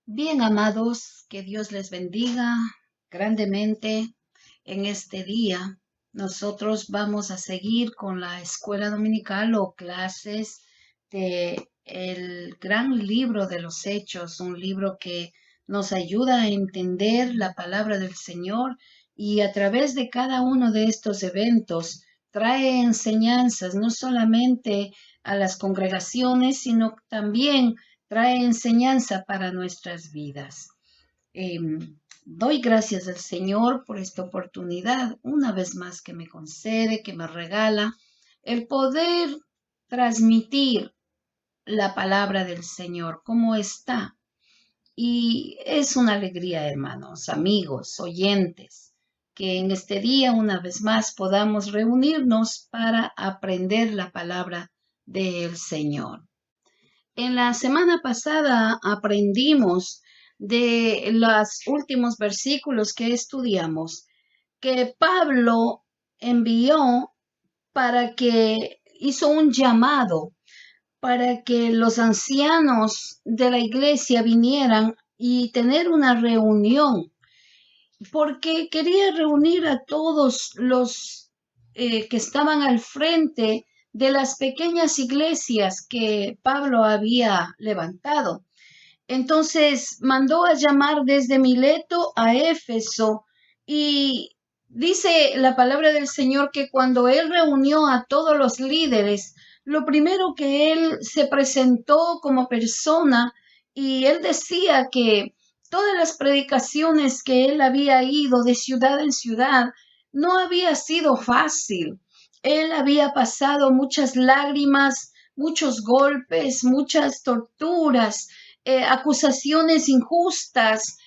Bien, amados, que Dios les bendiga grandemente en este día. Nosotros vamos a seguir con la escuela dominical o clases de el gran libro de los Hechos, un libro que nos ayuda a entender la palabra del Señor y a través de cada uno de estos eventos trae enseñanzas no solamente a las congregaciones, sino también trae enseñanza para nuestras vidas. Eh, Doy gracias al Señor por esta oportunidad, una vez más que me concede, que me regala, el poder transmitir la palabra del Señor, como está. Y es una alegría, hermanos, amigos, oyentes, que en este día, una vez más, podamos reunirnos para aprender la palabra del Señor. En la semana pasada aprendimos de los últimos versículos que estudiamos, que Pablo envió para que hizo un llamado para que los ancianos de la iglesia vinieran y tener una reunión, porque quería reunir a todos los que estaban al frente de las pequeñas iglesias que Pablo había levantado. Entonces mandó a llamar desde Mileto a Éfeso y dice la palabra del Señor que cuando él reunió a todos los líderes, lo primero que él se presentó como persona y él decía que todas las predicaciones que él había ido de ciudad en ciudad no había sido fácil. Él había pasado muchas lágrimas, muchos golpes, muchas torturas, acusaciones injustas,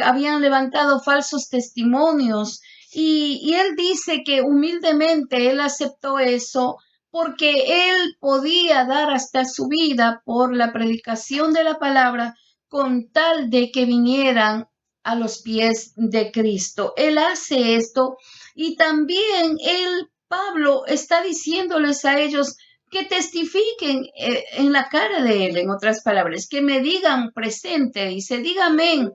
habían levantado falsos testimonios y él dice que humildemente él aceptó eso porque él podía dar hasta su vida por la predicación de la palabra con tal de que vinieran a los pies de Cristo. Él hace esto y también él, Pablo, está diciéndoles a ellos que testifiquen en la cara de él, en otras palabras, que me digan presente, dice, dígame,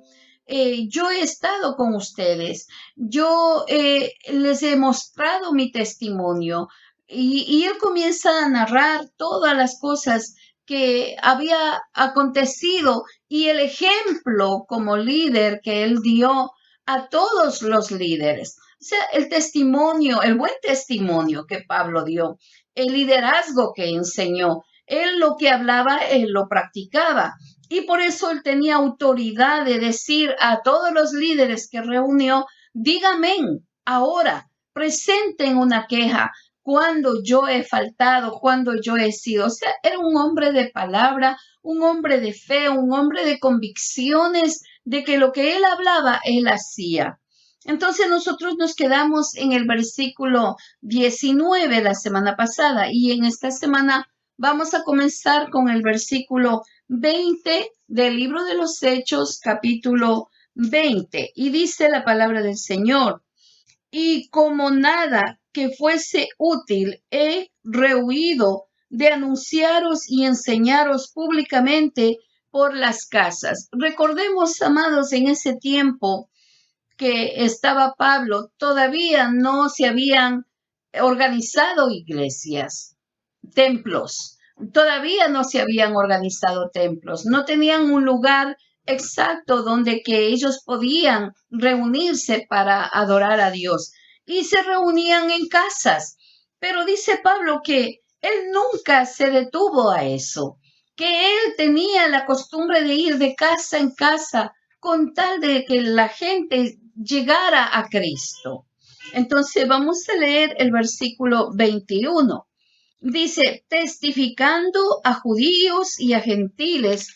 yo he estado con ustedes, yo les he mostrado mi testimonio y él comienza a narrar todas las cosas que había acontecido y el ejemplo como líder que él dio a todos los líderes. O sea, el testimonio, el buen testimonio que Pablo dio, el liderazgo que enseñó. Él lo que hablaba, él lo practicaba. Y por eso él tenía autoridad de decir a todos los líderes que reunió, díganme ahora, presenten una queja cuando yo he faltado, cuando yo he sido. O sea, era un hombre de palabra, un hombre de fe, un hombre de convicciones de que lo que él hablaba, él hacía. Entonces nosotros nos quedamos en el versículo 19 la semana pasada y en esta semana vamos a comenzar con el versículo 20 del libro de los Hechos, capítulo 20. Y dice la palabra del Señor, y como nada que fuese útil, he rehuido de anunciaros y enseñaros públicamente por las casas. Recordemos, amados, en ese tiempo que estaba Pablo, todavía no se habían organizado iglesias, templos, todavía no se habían organizado templos, no tenían un lugar exacto donde que ellos podían reunirse para adorar a Dios y se reunían en casas. Pero dice Pablo que él nunca se detuvo a eso, que él tenía la costumbre de ir de casa en casa con tal de que la gente llegara a Cristo. Entonces vamos a leer el versículo 21. Dice, testificando a judíos y a gentiles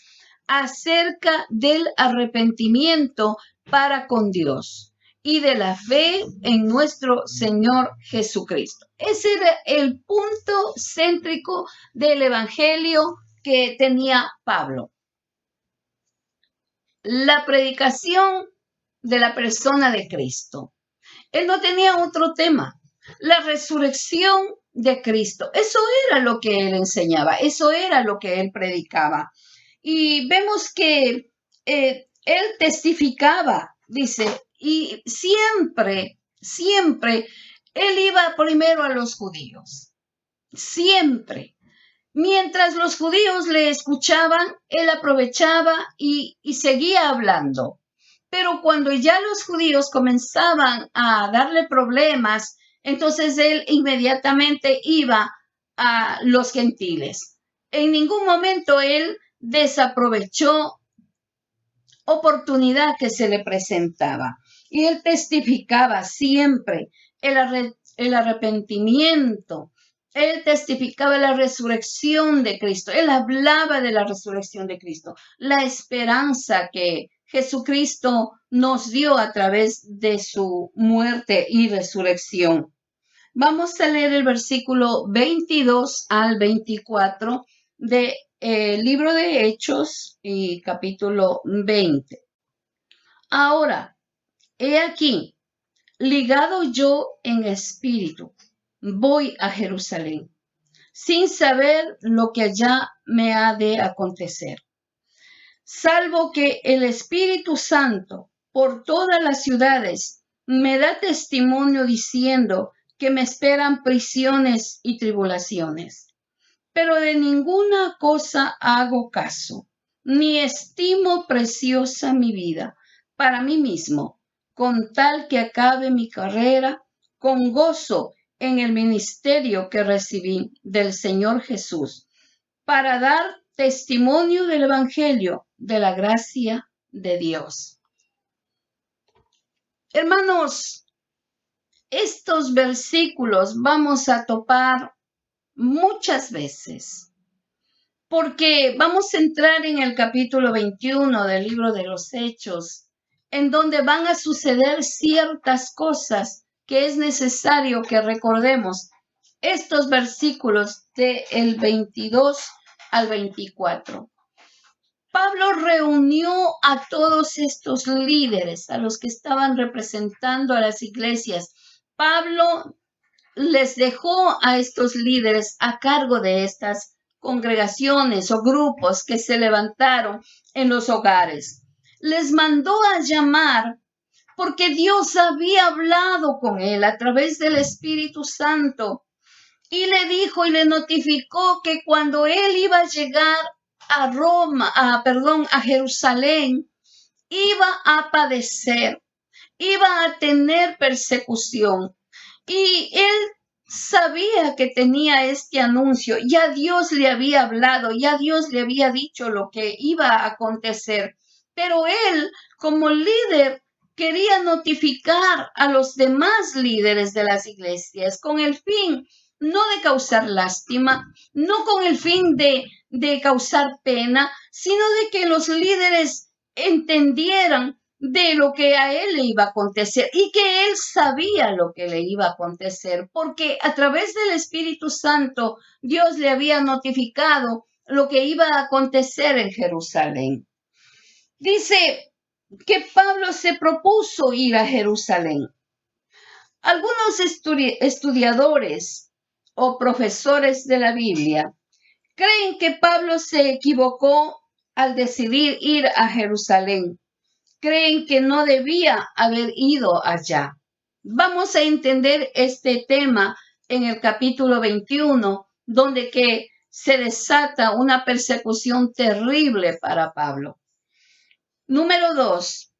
acerca del arrepentimiento para con Dios y de la fe en nuestro Señor Jesucristo. Ese era el punto céntrico del evangelio que tenía Pablo. La predicación de la persona de Cristo. Él no tenía otro tema. La resurrección de Cristo. Eso era lo que él enseñaba, eso era lo que él predicaba. Y vemos que Él testificaba, dice, y siempre, siempre, él iba primero a los judíos, siempre. Mientras los judíos le escuchaban, él aprovechaba y seguía hablando. Pero cuando ya los judíos comenzaban a darle problemas, entonces él inmediatamente iba a los gentiles. En ningún momento él desaprovechó oportunidad que se le presentaba. Y él testificaba siempre el arrepentimiento. Él testificaba la resurrección de Cristo. Él hablaba de la resurrección de Cristo, la esperanza que Jesucristo nos dio a través de su muerte y resurrección. Vamos a leer el versículo 22 al 24 del libro de Hechos y capítulo 20. Ahora, he aquí, ligado yo en espíritu, voy a Jerusalén, sin saber lo que allá me ha de acontecer, salvo que el Espíritu Santo por todas las ciudades me da testimonio diciendo que me esperan prisiones y tribulaciones. Pero de ninguna cosa hago caso, ni estimo preciosa mi vida para mí mismo, con tal que acabe mi carrera con gozo en el ministerio que recibí del Señor Jesús, para dar testimonio del Evangelio de la gracia de Dios. Hermanos, estos versículos vamos a topar muchas veces, porque vamos a entrar en el capítulo 21 del libro de los Hechos, en donde van a suceder ciertas cosas que es necesario que recordemos estos versículos del 22 al 24. Pablo reunió a todos estos líderes, a los que estaban representando a las iglesias. Pablo les dejó a estos líderes a cargo de estas congregaciones o grupos que se levantaron en los hogares. Les mandó a llamar porque Dios había hablado con él a través del Espíritu Santo y le dijo y le notificó que cuando él iba a llegar a a Jerusalén, iba a padecer, iba a tener persecución. Y él sabía que tenía este anuncio, ya Dios le había hablado, ya Dios le había dicho lo que iba a acontecer, pero él como líder quería notificar a los demás líderes de las iglesias con el fin no de causar lástima, no con el fin de causar pena, sino de que los líderes entendieran de lo que a él le iba a acontecer y que él sabía lo que le iba a acontecer, porque a través del Espíritu Santo Dios le había notificado lo que iba a acontecer en Jerusalén. Dice que Pablo se propuso ir a Jerusalén. Algunos estudiadores o profesores de la Biblia creen que Pablo se equivocó al decidir ir a Jerusalén. Creen que no debía haber ido allá. Vamos a entender este tema en el capítulo 21, donde que se desata una persecución terrible para Pablo. Número 2.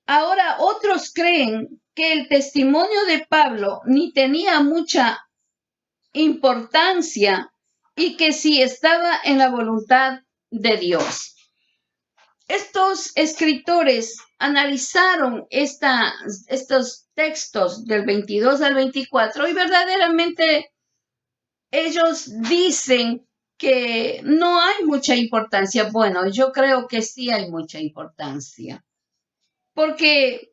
Ahora otros creen que el testimonio de Pablo ni tenía mucha importancia y que sí estaba en la voluntad de Dios. Estos escritores analizaron estos textos del 22 al 24 y verdaderamente ellos dicen que no hay mucha importancia. Bueno, yo creo que sí hay mucha importancia, porque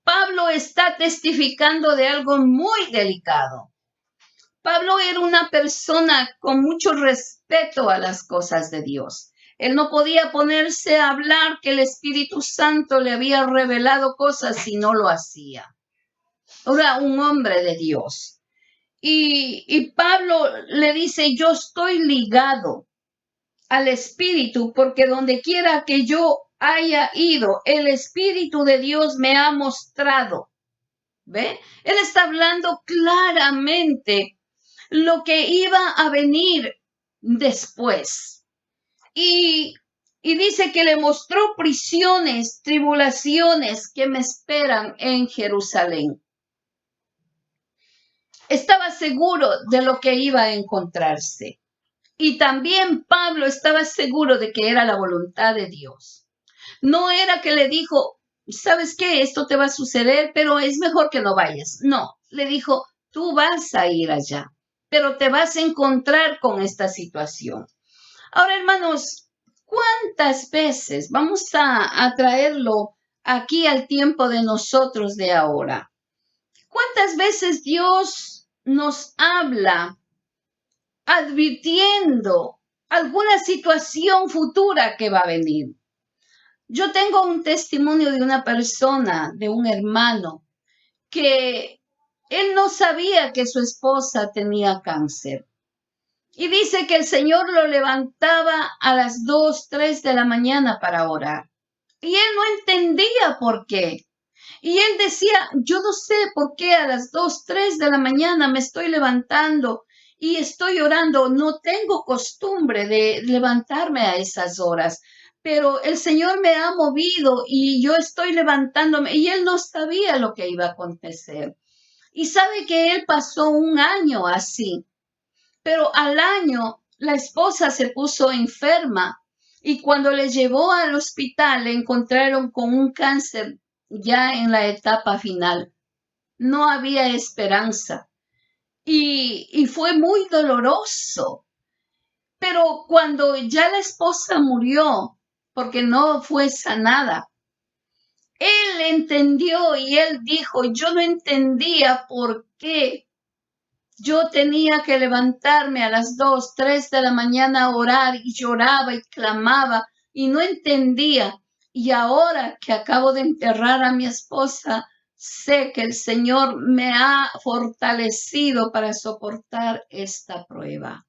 Pablo está testificando de algo muy delicado. Pablo era una persona con mucho respeto a las cosas de Dios. Él no podía ponerse a hablar que el Espíritu Santo le había revelado cosas si no lo hacía. Era un hombre de Dios. Y Pablo le dice, yo estoy ligado al Espíritu porque donde quiera que yo haya ido, el Espíritu de Dios me ha mostrado. ¿Ve? Él está hablando claramente lo que iba a venir después. Y dice que le mostró prisiones, tribulaciones que me esperan en Jerusalén. Estaba seguro de lo que iba a encontrarse. Y también Pablo estaba seguro de que era la voluntad de Dios. No era que le dijo, ¿sabes qué? Esto te va a suceder, pero es mejor que no vayas. No, le dijo, tú vas a ir allá, pero te vas a encontrar con esta situación. Ahora, hermanos, ¿cuántas veces vamos a traerlo aquí al tiempo de nosotros de ahora? ¿Cuántas veces Dios nos habla advirtiendo alguna situación futura que va a venir? Yo tengo un testimonio de una persona, de un hermano, que él no sabía que su esposa tenía cáncer. Y dice que el Señor lo levantaba a las 2, 3 de la mañana para orar. Y él no entendía por qué. Y él decía, yo no sé por qué a las 2, 3 de la mañana me estoy levantando y estoy orando. No tengo costumbre de levantarme a esas horas, pero el Señor me ha movido y yo estoy levantándome. Y él no sabía lo que iba a acontecer. Y sabe que él pasó un año así, pero al año la esposa se puso enferma y cuando le llevó al hospital le encontraron con un cáncer ya en la etapa final. No había esperanza y fue muy doloroso. Pero cuando ya la esposa murió, porque no fue sanada, él entendió y él dijo, yo no entendía por qué yo tenía que levantarme a las 2, 3 de la mañana a orar y lloraba y clamaba y no entendía. Y ahora que acabo de enterrar a mi esposa, sé que el Señor me ha fortalecido para soportar esta prueba.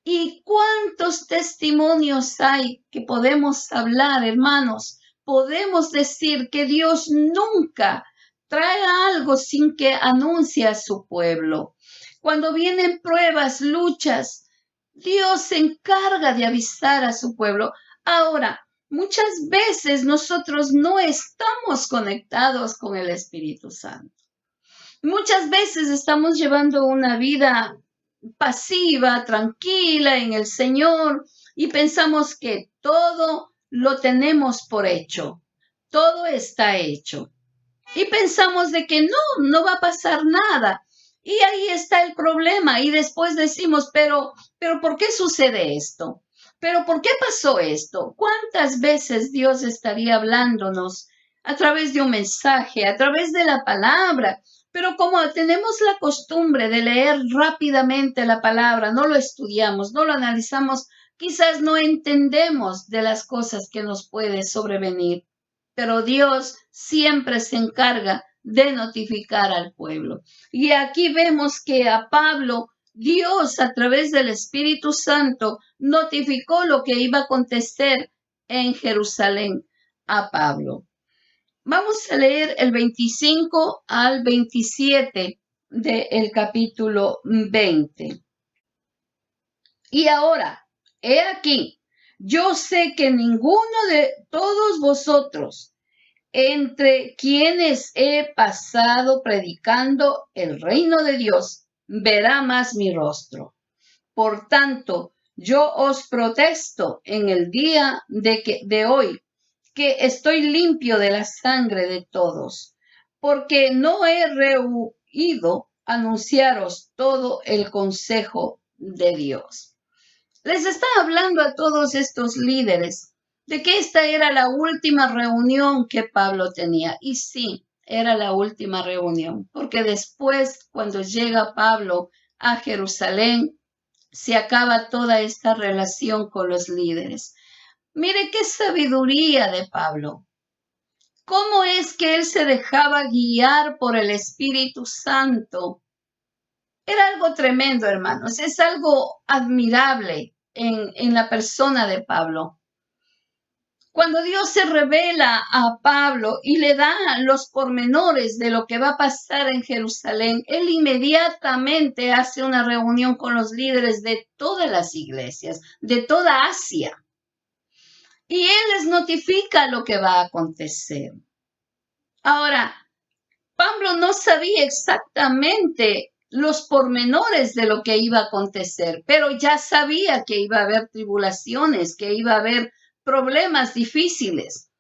¿Y cuántos testimonios hay que podemos hablar, hermanos? Podemos decir que Dios nunca trae algo sin que anuncie a su pueblo. Cuando vienen pruebas, luchas, Dios se encarga de avisar a su pueblo. Ahora, muchas veces nosotros no estamos conectados con el Espíritu Santo. Muchas veces estamos llevando una vida pasiva, tranquila en el Señor y pensamos que todo lo tenemos por hecho. Todo está hecho. Y pensamos de que no va a pasar nada. Y ahí está el problema. Y después decimos, pero ¿por qué sucede esto? ¿Pero por qué pasó esto? ¿Cuántas veces Dios estaría hablándonos a través de un mensaje, a través de la palabra? Pero como tenemos la costumbre de leer rápidamente la palabra, no lo estudiamos, no lo analizamos, quizás no entendemos de las cosas que nos puede sobrevenir. Pero Dios siempre se encarga de notificar al pueblo. Y aquí vemos que a Pablo, Dios a través del Espíritu Santo notificó lo que iba a acontecer en Jerusalén a Pablo. Vamos a leer el 25 al 27 del capítulo 20. Y ahora, he aquí, yo sé que ninguno de todos vosotros, entre quienes he pasado predicando el reino de Dios, verá más mi rostro. Por tanto, yo os protesto en el día de hoy que estoy limpio de la sangre de todos, porque no he rehuido anunciaros todo el consejo de Dios. Les está hablando a todos estos líderes de que esta era la última reunión que Pablo tenía. Y sí, era la última reunión, porque después, cuando llega Pablo a Jerusalén, se acaba toda esta relación con los líderes. Mire qué sabiduría de Pablo. ¿Cómo es que él se dejaba guiar por el Espíritu Santo? Era algo tremendo, hermanos. Es algo admirable en la persona de Pablo. Cuando Dios se revela a Pablo y le da los pormenores de lo que va a pasar en Jerusalén, él inmediatamente hace una reunión con los líderes de todas las iglesias, de toda Asia. Y él les notifica lo que va a acontecer. Ahora, Pablo no sabía exactamente los pormenores de lo que iba a acontecer, pero ya sabía que iba a haber tribulaciones, que iba a haber problemas difíciles.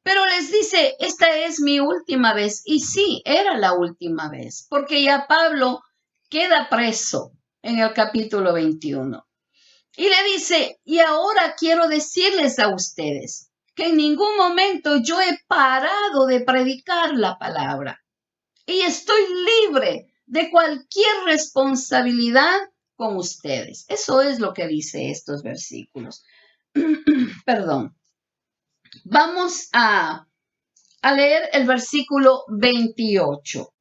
Pero les dice, esta es mi última vez. Y sí, era la última vez, porque ya Pablo queda preso en el capítulo 21. Y le dice, y ahora quiero decirles a ustedes que en ningún momento yo he parado de predicar la palabra. Y estoy libre de cualquier responsabilidad con ustedes. Eso es lo que dice estos versículos. Perdón. Vamos a leer el versículo 28.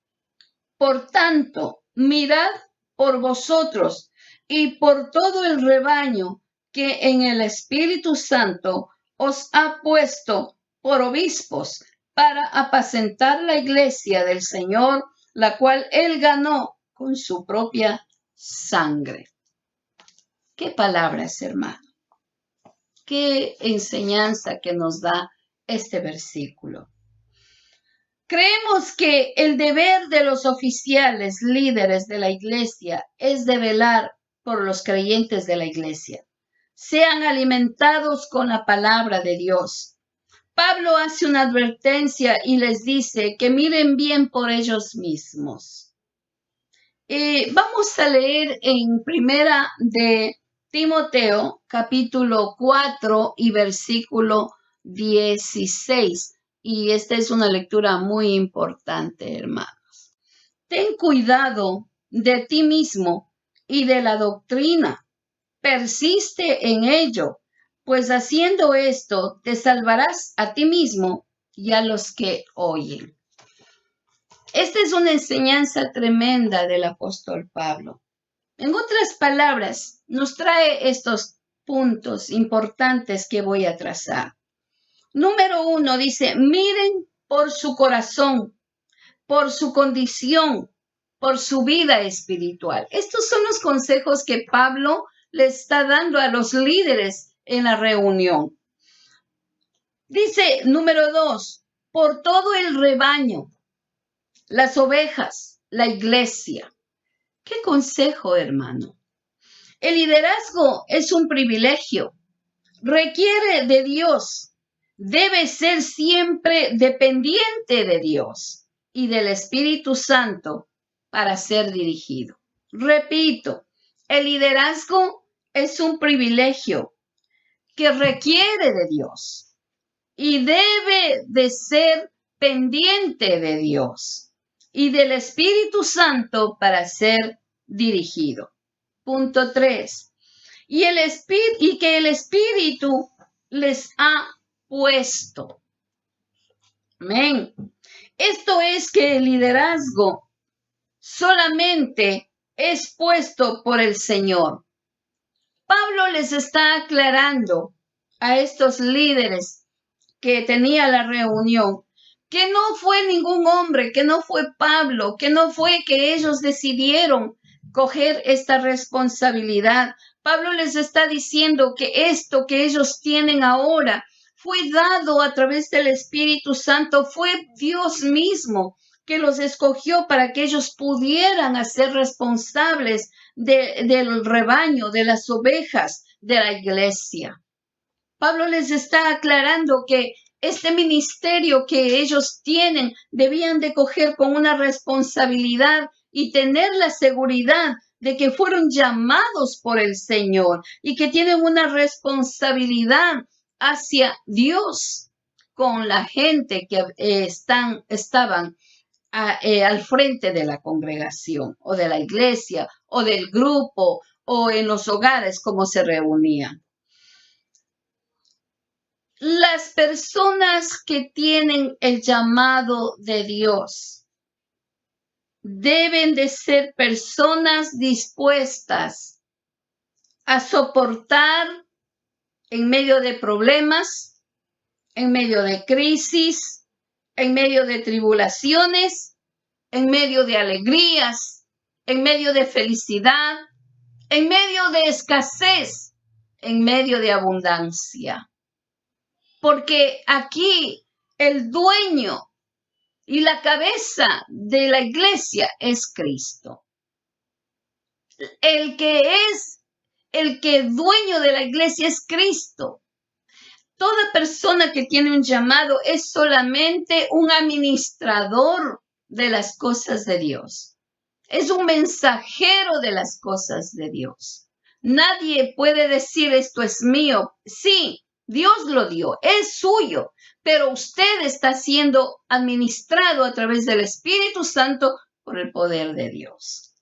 Por tanto, mirad por vosotros y por todo el rebaño que en el Espíritu Santo os ha puesto por obispos para apacentar la iglesia del Señor, la cual él ganó con su propia sangre. ¿Qué palabras, hermano? ¿Qué enseñanza que nos da este versículo? Creemos que el deber de los oficiales, líderes de la iglesia, es de velar por los creyentes de la iglesia. Sean alimentados con la palabra de Dios. Pablo hace una advertencia y les dice que miren bien por ellos mismos. Vamos a leer en Primera de Timoteo, capítulo 4 y versículo 16. Y esta es una lectura muy importante, hermanos. Ten cuidado de ti mismo y de la doctrina. Persiste en ello, pues haciendo esto te salvarás a ti mismo y a los que oyen. Esta es una enseñanza tremenda del apóstol Pablo. En otras palabras, nos trae estos puntos importantes que voy a trazar. Número 1 dice, miren por su corazón, por su condición, por su vida espiritual. Estos son los consejos que Pablo le está dando a los líderes en la reunión. Dice, número 2, por todo el rebaño, las ovejas, la iglesia. ¿Qué consejo, hermano? El liderazgo es un privilegio. Requiere de Dios. Debe ser siempre dependiente de Dios y del Espíritu Santo para ser dirigido. Repito, el liderazgo es un privilegio que requiere de Dios y debe de ser pendiente de Dios y del Espíritu Santo para ser dirigido. Punto 3. Y que el Espíritu les ha puesto. Amén. Esto es que el liderazgo solamente es puesto por el Señor. Pablo les está aclarando a estos líderes que tenía la reunión que no fue ningún hombre, que no fue Pablo, que no fue que ellos decidieron coger esta responsabilidad. Pablo les está diciendo que esto que ellos tienen ahora fue dado a través del Espíritu Santo, fue Dios mismo que los escogió para que ellos pudieran ser responsables del rebaño, de las ovejas de la iglesia. Pablo les está aclarando que este ministerio que ellos tienen debían de coger con una responsabilidad y tener la seguridad de que fueron llamados por el Señor y que tienen una responsabilidad hacia Dios con la gente que estaban al frente de la congregación o de la iglesia o del grupo o en los hogares como se reunían. Las personas que tienen el llamado de Dios deben de ser personas dispuestas a soportar en medio de problemas, en medio de crisis, en medio de tribulaciones, en medio de alegrías, en medio de felicidad, en medio de escasez, en medio de abundancia. Porque aquí el dueño y la cabeza de la iglesia es Cristo. El que dueño de la iglesia es Cristo. Toda persona que tiene un llamado es solamente un administrador de las cosas de Dios. Es un mensajero de las cosas de Dios. Nadie puede decir esto es mío. Sí, Dios lo dio, es suyo, pero usted está siendo administrado a través del Espíritu Santo por el poder de Dios.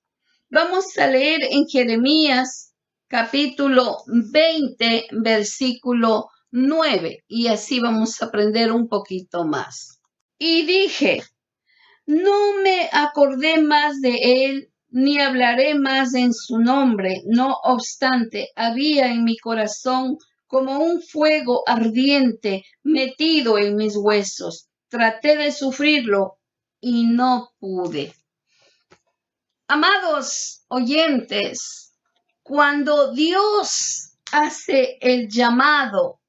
Vamos a leer en Jeremías capítulo 20, versículo 9, y así vamos a aprender un poquito más. Y dije, no me acordé más de él, ni hablaré más en su nombre. No obstante, había en mi corazón como un fuego ardiente metido en mis huesos. Traté de sufrirlo y no pude. Amados oyentes, cuando Dios hace el llamado,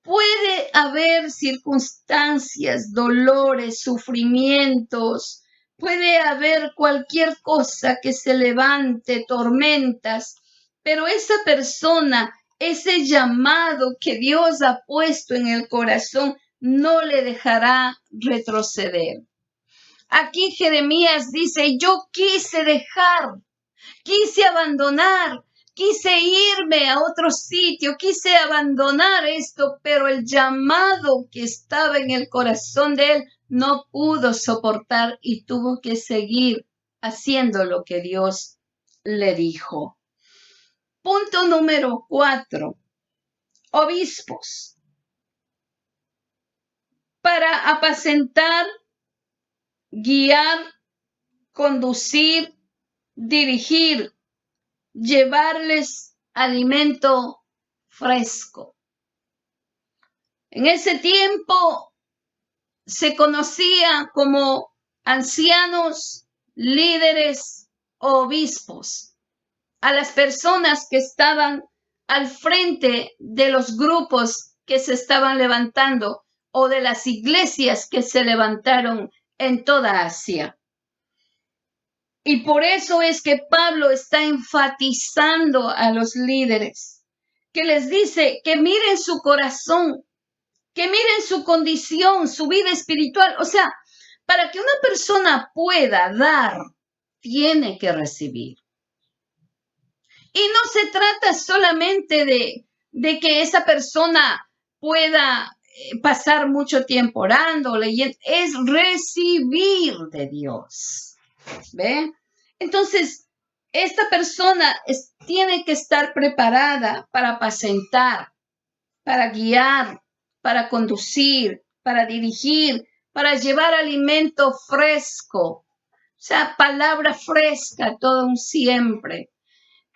puede haber circunstancias, dolores, sufrimientos, puede haber cualquier cosa que se levante, tormentas, pero esa persona, ese llamado que Dios ha puesto en el corazón, no le dejará retroceder. Aquí Jeremías dice, yo quise dejar, quise abandonar, quise irme a otro sitio, quise abandonar esto, pero el llamado que estaba en el corazón de él no pudo soportar y tuvo que seguir haciendo lo que Dios le dijo. Punto número 4. Obispos. Para apacentar, guiar, conducir, dirigir, llevarles alimento fresco. En ese tiempo se conocía como ancianos, líderes, obispos, a las personas que estaban al frente de los grupos que se estaban levantando o de las iglesias que se levantaron en toda Asia. Y por eso es que Pablo está enfatizando a los líderes, que les dice que miren su corazón, que miren su condición, su vida espiritual. O sea, para que una persona pueda dar, tiene que recibir. Y no se trata solamente de que esa persona pueda pasar mucho tiempo orando, leyendo, es recibir de Dios. ¿Ve? Entonces, esta persona tiene que estar preparada para apacentar, para guiar, para conducir, para dirigir, para llevar alimento fresco. O sea, palabra fresca, todo un siempre.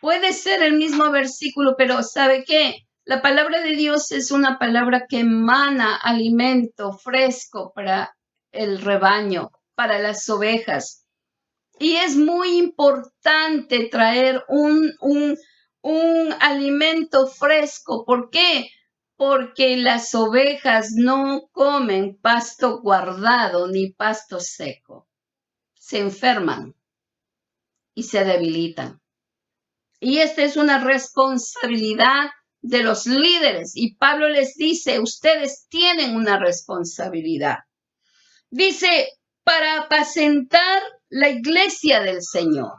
Puede ser el mismo versículo, pero ¿sabe qué? La palabra de Dios es una palabra que emana alimento fresco para el rebaño, para las ovejas. Y es muy importante traer un alimento fresco. ¿Por qué? Porque las ovejas no comen pasto guardado ni pasto seco. Se enferman y se debilitan. Y esta es una responsabilidad de los líderes. Y Pablo les dice, ustedes tienen una responsabilidad. Dice, para apacentar la iglesia del Señor.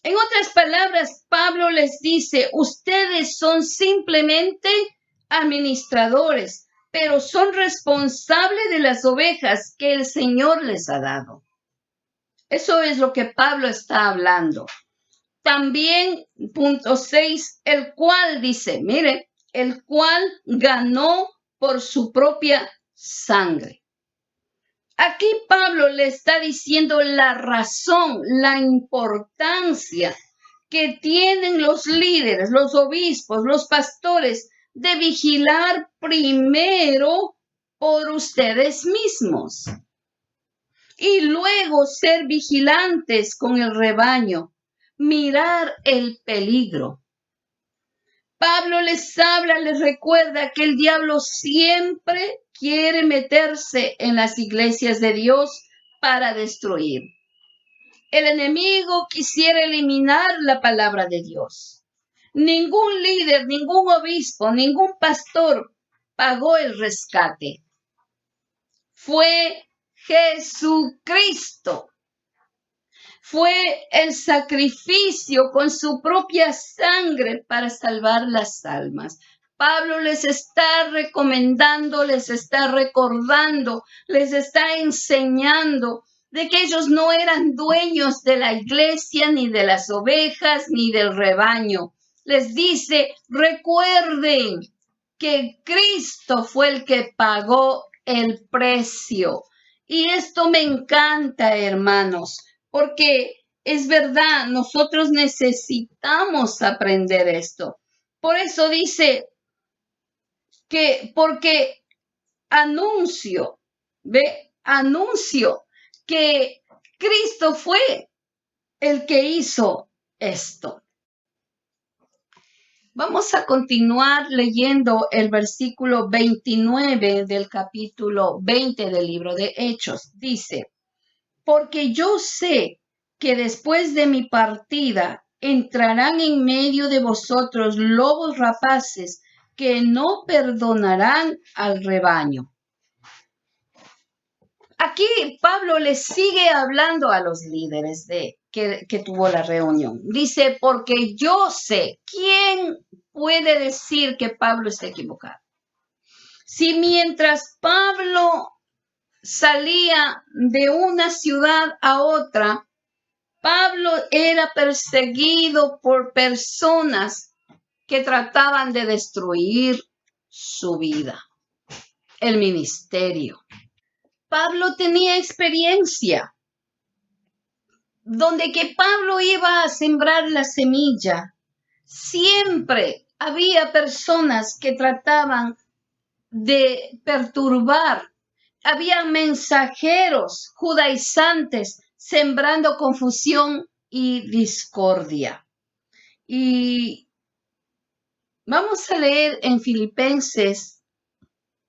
En otras palabras, Pablo les dice, ustedes son simplemente administradores, pero son responsables de las ovejas que el Señor les ha dado. Eso es lo que Pablo está hablando. También, punto 6, el cual dice, mire, el cual ganó por su propia sangre. Aquí Pablo le está diciendo la razón, la importancia que tienen los líderes, los obispos, los pastores de vigilar primero por ustedes mismos y luego ser vigilantes con el rebaño, mirar el peligro. Pablo les habla, les recuerda que el diablo siempre quiere meterse en las iglesias de Dios para destruir. El enemigo quisiera eliminar la palabra de Dios. Ningún líder, ningún obispo, ningún pastor pagó el rescate. Fue Jesucristo. Fue el sacrificio con su propia sangre para salvar las almas. Pablo les está recomendando, les está recordando, les está enseñando de que ellos no eran dueños de la iglesia, ni de las ovejas, ni del rebaño. Les dice, recuerden que Cristo fue el que pagó el precio. Y esto me encanta, hermanos, porque es verdad, nosotros necesitamos aprender esto. Por eso dice que, porque anuncio que Cristo fue el que hizo esto. Vamos a continuar leyendo el versículo 29 del capítulo 20 del libro de Hechos. Dice, porque yo sé que después de mi partida entrarán en medio de vosotros lobos rapaces que no perdonarán al rebaño. Aquí Pablo les sigue hablando a los líderes que tuvo la reunión. Dice, porque yo sé. ¿Quién puede decir que Pablo está equivocado? Si mientras Pablo salía de una ciudad a otra, Pablo era perseguido por personas que trataban de destruir su vida, el ministerio. Pablo tenía experiencia. Donde que Pablo iba a sembrar la semilla, siempre había personas que trataban de perturbar. Había mensajeros judaizantes sembrando confusión y discordia. Y vamos a leer en Filipenses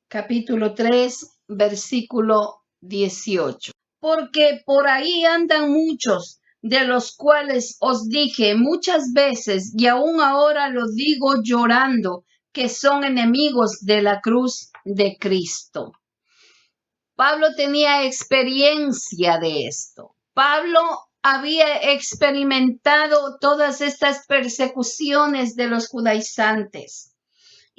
capítulo 3, versículo 18. Porque por ahí andan muchos, de los cuales os dije muchas veces, y aún ahora lo digo llorando, que son enemigos de la cruz de Cristo. Pablo tenía experiencia de esto. Pablo había experimentado todas estas persecuciones de los judaizantes.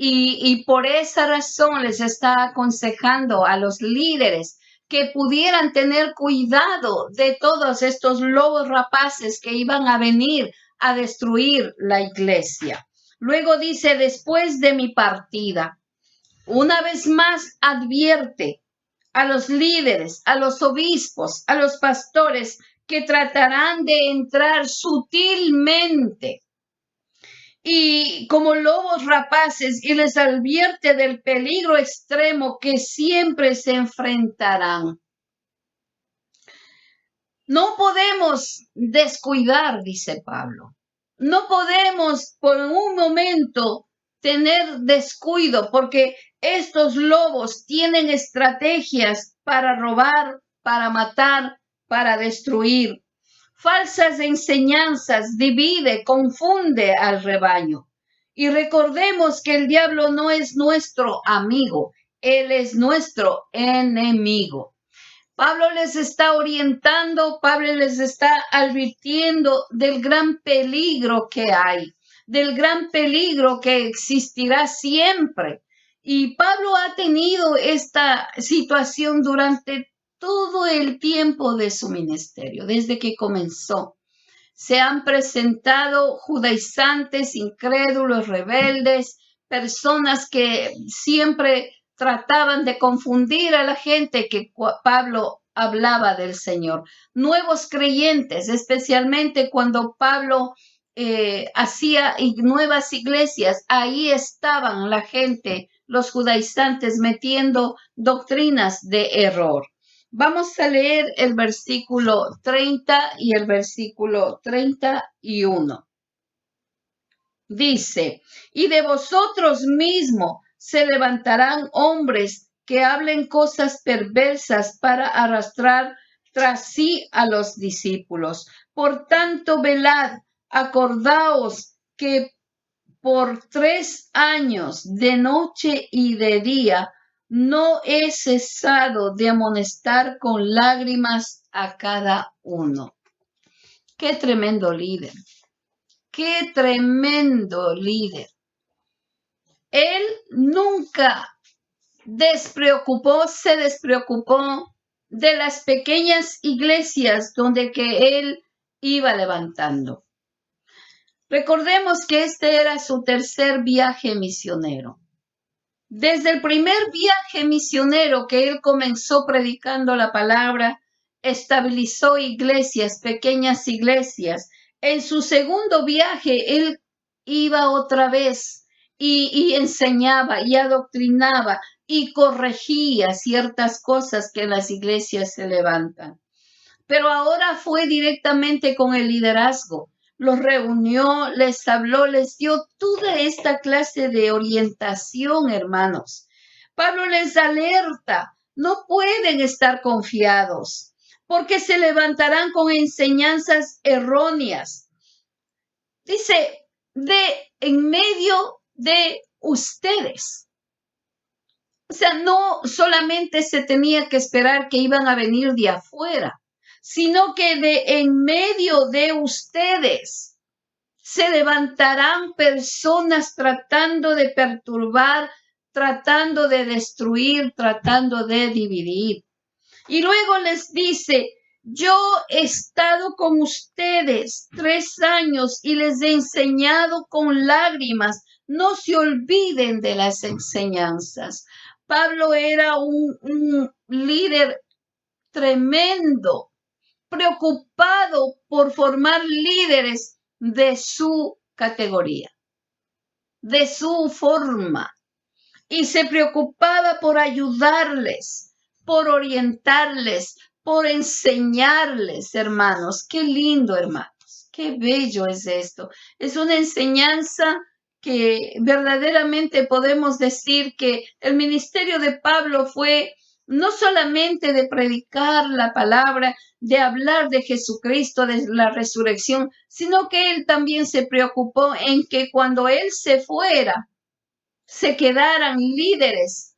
Y por esa razón les está aconsejando a los líderes que pudieran tener cuidado de todos estos lobos rapaces que iban a venir a destruir la iglesia. Luego dice, después de mi partida, una vez más advierte a los líderes, a los obispos, a los pastores que tratarán de entrar sutilmente y como lobos rapaces, y les advierte del peligro extremo que siempre se enfrentarán. No podemos descuidar, dice Pablo. No podemos por un momento tener descuido, porque estos lobos tienen estrategias para robar, para matar, para destruir. Falsas enseñanzas divide, confunde al rebaño. Y recordemos que el diablo no es nuestro amigo, él es nuestro enemigo. Pablo les está orientando, Pablo les está advirtiendo del gran peligro que hay, del gran peligro que existirá siempre. Y Pablo ha tenido esta situación durante todo el tiempo de su ministerio, desde que comenzó. Se han presentado judaizantes, incrédulos, rebeldes, personas que siempre trataban de confundir a la gente que Pablo hablaba del Señor. Nuevos creyentes, especialmente cuando Pablo hacía nuevas iglesias, ahí estaban la gente, los judaizantes, metiendo doctrinas de error. Vamos a leer el versículo 30 y el versículo 31. Dice, y de vosotros mismos se levantarán hombres que hablen cosas perversas para arrastrar tras sí a los discípulos. Por tanto, velad, acordaos que por 3 años, de noche y de día, no he cesado de amonestar con lágrimas a cada uno. ¡Qué tremendo líder! ¡Qué tremendo líder! Él nunca se despreocupó de las pequeñas iglesias donde que él iba levantando. Recordemos que este era su tercer viaje misionero. Desde el primer viaje misionero que él comenzó predicando la palabra, estabilizó iglesias, pequeñas iglesias. En su segundo viaje, él iba otra vez y enseñaba y adoctrinaba y corregía ciertas cosas que en las iglesias se levantan. Pero ahora fue directamente con el liderazgo. Los reunió, les habló, les dio toda esta clase de orientación, hermanos. Pablo les alerta, no pueden estar confiados, porque se levantarán con enseñanzas erróneas. Dice, en medio de ustedes. O sea, no solamente se tenía que esperar que iban a venir de afuera, sino que en medio de ustedes se levantarán personas tratando de perturbar, tratando de destruir, tratando de dividir. Y luego les dice, yo he estado con ustedes 3 años y les he enseñado con lágrimas. No se olviden de las enseñanzas. Pablo era un líder tremendo, preocupado por formar líderes de su categoría, de su forma, y se preocupaba por ayudarles, por orientarles, por enseñarles, hermanos. Qué lindo, hermanos, qué bello es esto. Es una enseñanza que verdaderamente podemos decir que el ministerio de Pablo fue no solamente de predicar la palabra, de hablar de Jesucristo, de la resurrección, sino que él también se preocupó en que cuando él se fuera, se quedaran líderes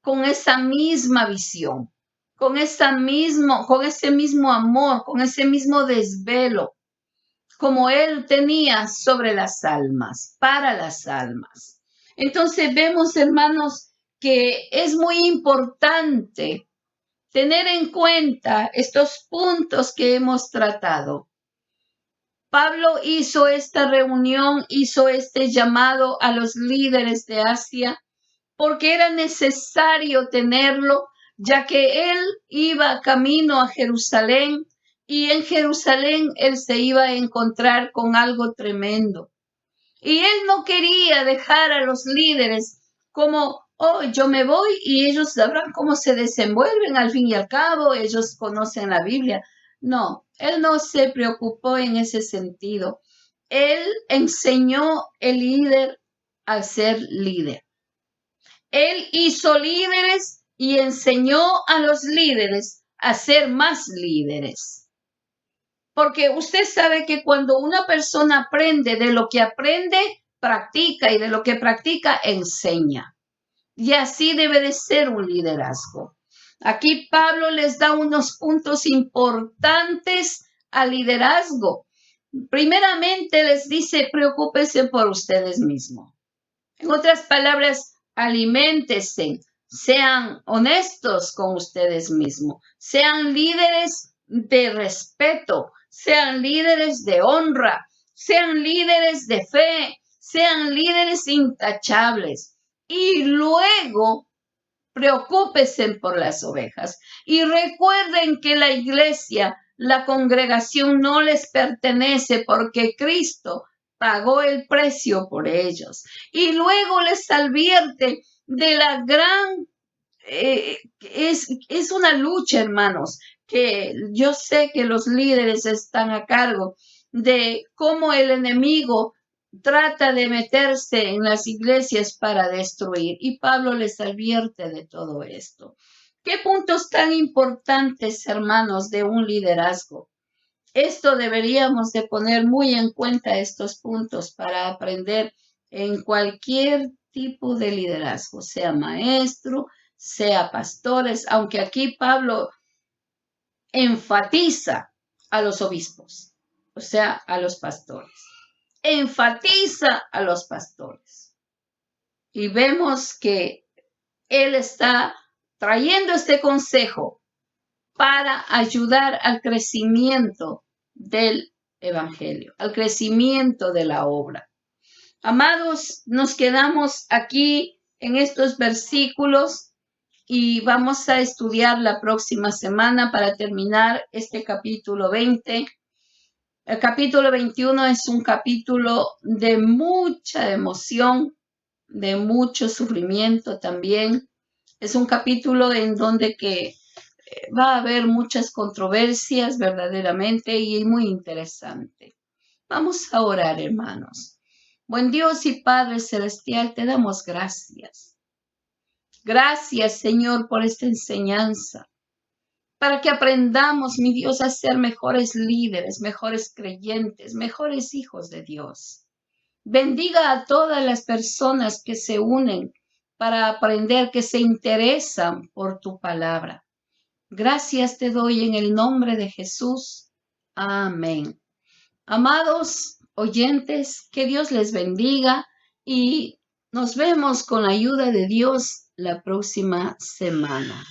con esa misma visión, con ese mismo amor, con ese mismo desvelo, como él tenía sobre las almas, para las almas. Entonces vemos, hermanos, que es muy importante tener en cuenta estos puntos que hemos tratado. Pablo hizo esta reunión, hizo este llamado a los líderes de Asia porque era necesario tenerlo, ya que él iba camino a Jerusalén y en Jerusalén él se iba a encontrar con algo tremendo. Y él no quería dejar a los líderes como, oh, yo me voy y ellos sabrán cómo se desenvuelven, al fin y al cabo, ellos conocen la Biblia. No, él no se preocupó en ese sentido. Él enseñó el líder a ser líder. Él hizo líderes y enseñó a los líderes a ser más líderes. Porque usted sabe que cuando una persona aprende, de lo que aprende, practica, y de lo que practica, enseña. Y así debe de ser un liderazgo. Aquí Pablo les da unos puntos importantes al liderazgo. Primeramente les dice, preocúpense por ustedes mismos. En otras palabras, aliméntense, sean honestos con ustedes mismos, sean líderes de respeto, sean líderes de honra, sean líderes de fe, sean líderes intachables. Y luego, preocúpense por las ovejas. Y recuerden que la iglesia La congregación no les pertenece porque Cristo pagó el precio por ellos. Y luego les advierte de la gran, es una lucha, hermanos, que yo sé que los líderes están a cargo de cómo el enemigo trata de meterse en las iglesias para destruir. Y Pablo les advierte de todo esto. ¿Qué puntos tan importantes, hermanos, de un liderazgo? Esto deberíamos de poner muy en cuenta estos puntos para aprender en cualquier tipo de liderazgo, sea maestro, sea pastores, aunque aquí Pablo enfatiza a los obispos, o sea, a los pastores. Enfatiza a los pastores. Y vemos que él está trayendo este consejo para ayudar al crecimiento del evangelio, al crecimiento de la obra. Amados, nos quedamos aquí en estos versículos y vamos a estudiar la próxima semana para terminar este capítulo 20. El capítulo 21 es un capítulo de mucha emoción, de mucho sufrimiento también. Es un capítulo en donde que va a haber muchas controversias verdaderamente y muy interesante. Vamos a orar, hermanos. Buen Dios y Padre Celestial, te damos gracias. Gracias, Señor, por esta enseñanza, para que aprendamos, mi Dios, a ser mejores líderes, mejores creyentes, mejores hijos de Dios. Bendiga a todas las personas que se unen para aprender, que se interesan por tu palabra. Gracias te doy en el nombre de Jesús. Amén. Amados oyentes, que Dios les bendiga y nos vemos con la ayuda de Dios la próxima semana.